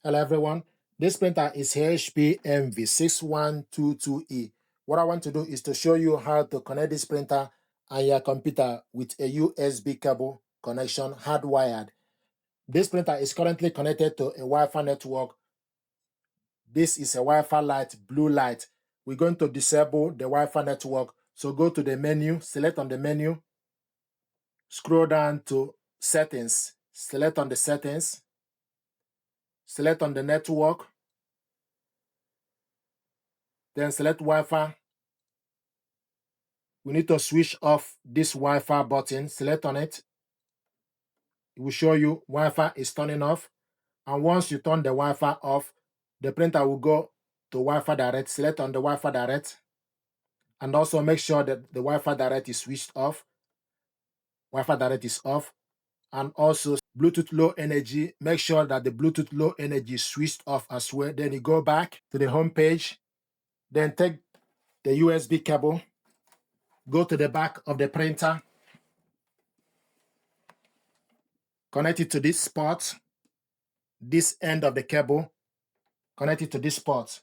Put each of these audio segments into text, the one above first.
Hello everyone, this printer is HP MV6122E. What I want to do is to show you how to connect this printer and your computer with a USB cable connection hardwired. This printer is currently connected to a Wi-Fi network. This is a Wi-Fi light, blue light. We're going to disable the Wi-Fi network. So go to the menu, select on the menu, scroll down to settings, select on the settings, select on the network, then select Wi-Fi. We need to switch off this Wi-Fi button. Select on it. It will show you Wi-Fi is turning off. And once you turn the Wi-Fi off, the printer will go to Wi-Fi direct. Select on the Wi-Fi direct. And also make sure that the Wi-Fi direct is switched off. Wi-Fi direct is off. And also Bluetooth low energy. Make sure that the Bluetooth low energy is switched off as well. Then you go back to the home page. Then take the USB cable. Go to the back of the printer. Connect it to this spot, this end of the cable. Connect it to this spot.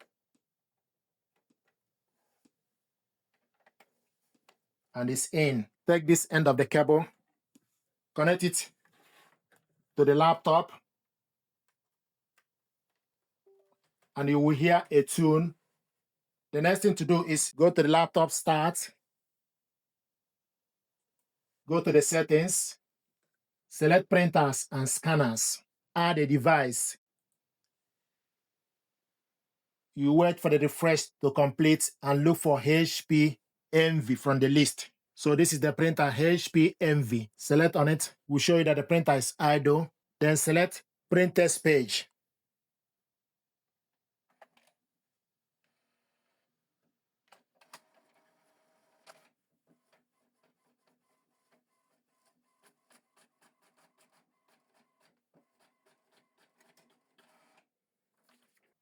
And it's in. Take this end of the cable, connect it to the laptop, and you will hear a tune. The next thing to do is go to the laptop start, go to the settings, select printers and scanners, add a device. You wait for the refresh to complete and look for HP MV from the list. So this is the printer HP MV. Select on it. We'll show you that the printer is idle. Then select Print Test Page.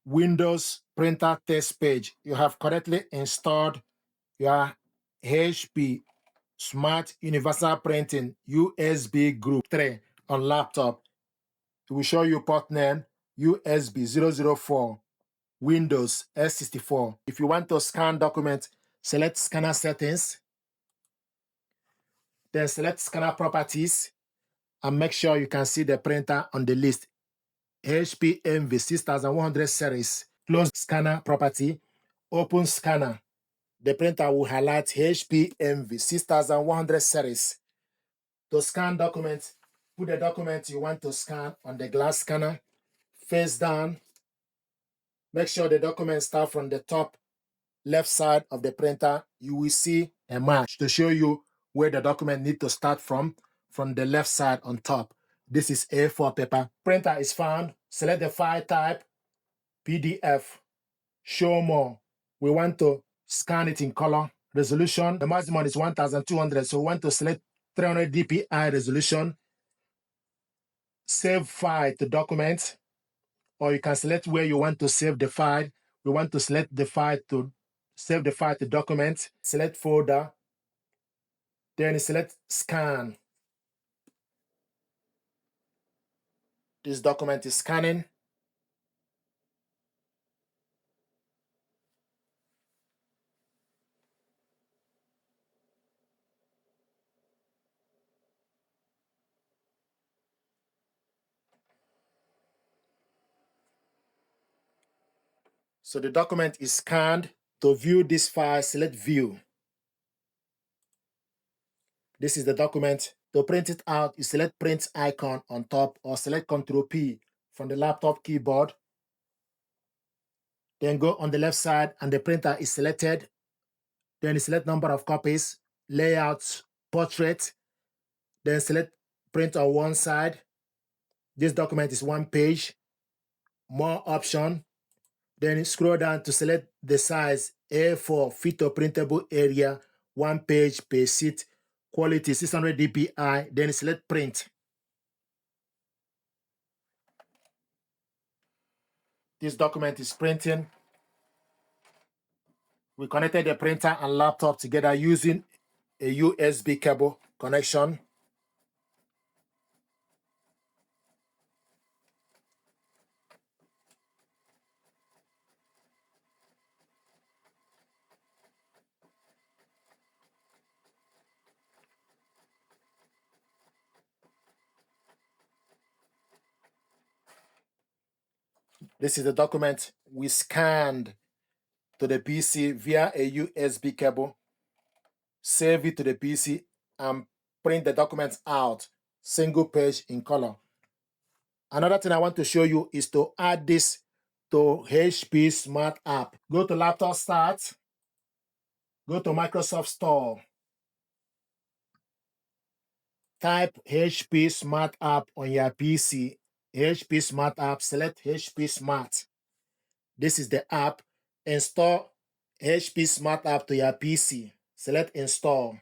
Windows Printer Test Page. You have correctly installed your HP Smart Universal Printing USB Group 3 on laptop. It will show you port name USB 004, Windows S64. If you want to scan document, select Scanner Settings, then select Scanner Properties, and make sure you can see the printer on the list. HP MV 6100 series. Close Scanner Property, open Scanner. The printer will highlight HP MV 6100 series. To scan documents, put the document you want to scan on the glass scanner, face down. Make sure the document starts from the top left side of the printer. You will see a mark to show you where the document needs to start from the left side on top. This is A4 paper. Printer is found. Select the file type, PDF, show more. We want to scan it in color. Resolution, the maximum is 1200, so we want to select 300 dpi resolution. Save file to document, or you can select where you want to save the file. We want to select the file to save the file to document. Select folder, then select scan. This document is scanning. So the document is scanned. To view this file, select View. This is the document. To print it out, you select Print icon on top or select Ctrl P from the laptop keyboard. Then go on the left side and the printer is selected. Then you select number of copies, layout, portrait. Then select print on one side. This document is one page. More option. Then you scroll down to select the size A4 fit to printable area, one page per sheet, quality 600 dpi. Then you select print. This document is printing. We connected the printer and laptop together using a USB cable connection. This is the document we scanned to the PC via a USB cable, save it to the PC, and print the documents out, single page in color. Another thing I want to show you is to add this to HP Smart App. Go to Laptop Start, go to Microsoft Store, type HP Smart App on your PC, HP Smart App, select HP Smart. This is the app. Install HP Smart App to your PC. Select Install.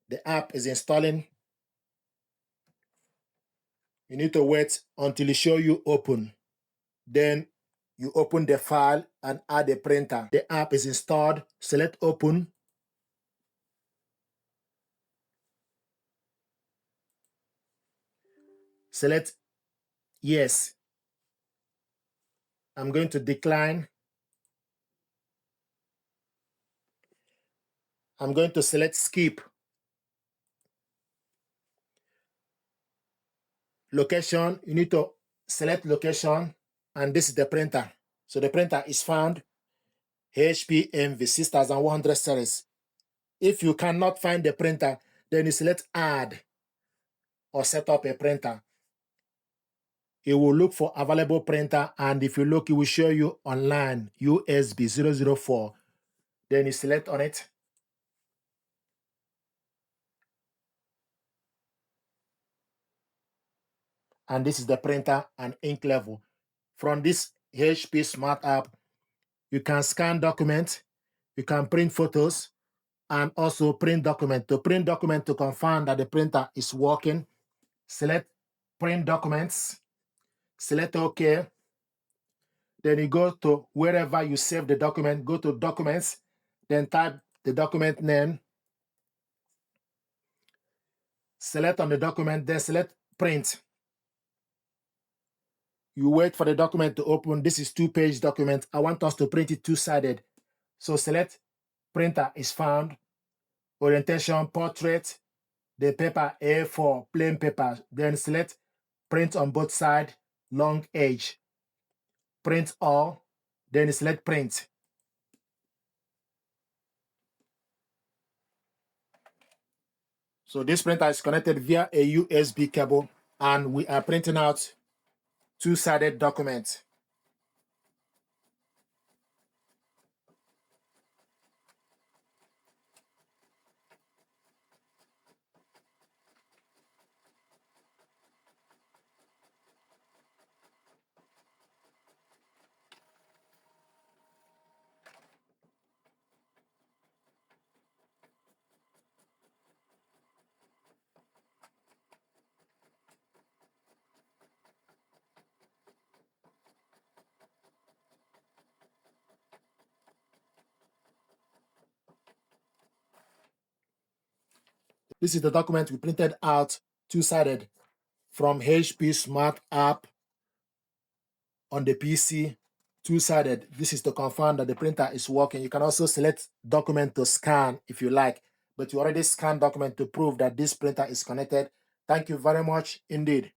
The app is installing. You need to wait until it shows you open. Then you open the file and add the printer. The app is installed. Select Open. Select Yes. I'm going to decline. I'm going to select Skip. Location, you need to select location, and this is the printer. So the printer is found, HP MV 6100 series. If you cannot find the printer, then you select Add or set up a printer. It will look for available printer, and if you look, it will show you online USB 004. Then you select on it. And this is the printer and ink level. From this HP Smart App, you can scan documents, you can print photos, and also print document. To print document to confirm that the printer is working, select Print Documents, select OK. Then you go to wherever you save the document, go to Documents, then type the document name, select on the document, then select Print. You wait for the document to open. This is two-page document. I want us to print it two-sided. So select Printer is found, orientation, portrait, the paper A4, plain paper. Then select Print on both sides, long edge. Print all, then select Print. So this printer is connected via a USB cable, and we are printing out two-sided documents. This is the document we printed out two-sided from HP Smart App on the PC, two-sided. This is to confirm that the printer is working. You can also select document to scan if you like, but you already scanned document to prove that this printer is connected. Thank you very much indeed.